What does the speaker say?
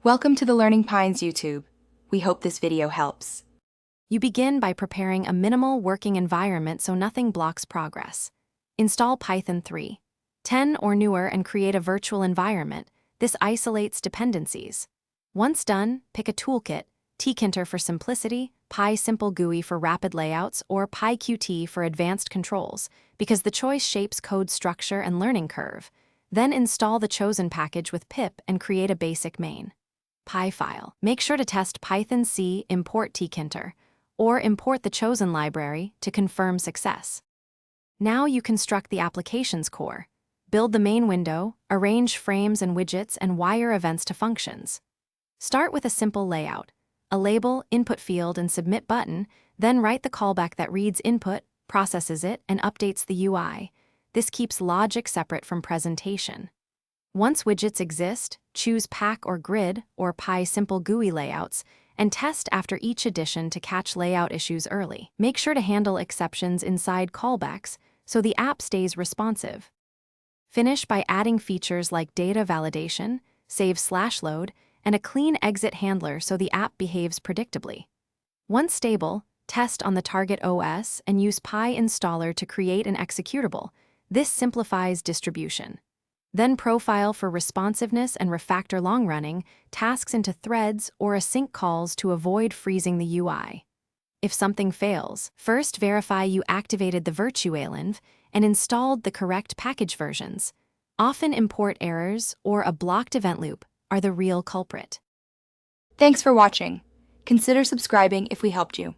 Welcome to the Learning Pines YouTube. We hope this video helps. You begin by preparing a minimal working environment so nothing blocks progress. Install Python 3.10 or newer and create a virtual environment. This isolates dependencies. Once done, pick a toolkit, Tkinter for simplicity, Simple GUI for rapid layouts, or PyQt for advanced controls, because the choice shapes code structure and learning curve. Then install the chosen package with pip and create a basic main. Py file. Make sure to test Python C import Tkinter, or import the chosen library to confirm success. Now you construct the application's core. Build the main window, arrange frames and widgets, and wire events to functions. Start with a simple layout, a label, input field, and submit button, then write the callback that reads input, processes it, and updates the UI. This keeps logic separate from presentation. Once widgets exist, choose pack or grid or Simple GUI layouts and test after each addition to catch layout issues early. Make sure to handle exceptions inside callbacks so the app stays responsive. Finish by adding features like data validation, save/load, and a clean exit handler so the app behaves predictably. Once stable, test on the target OS and use PyInstaller to create an executable. This simplifies distribution. Then profile for responsiveness and refactor long-running tasks into threads or async calls to avoid freezing the UI. If something fails, first verify you activated the virtualenv and installed the correct package versions. Often import errors or a blocked event loop are the real culprit. Thanks for watching. Consider subscribing if we helped you.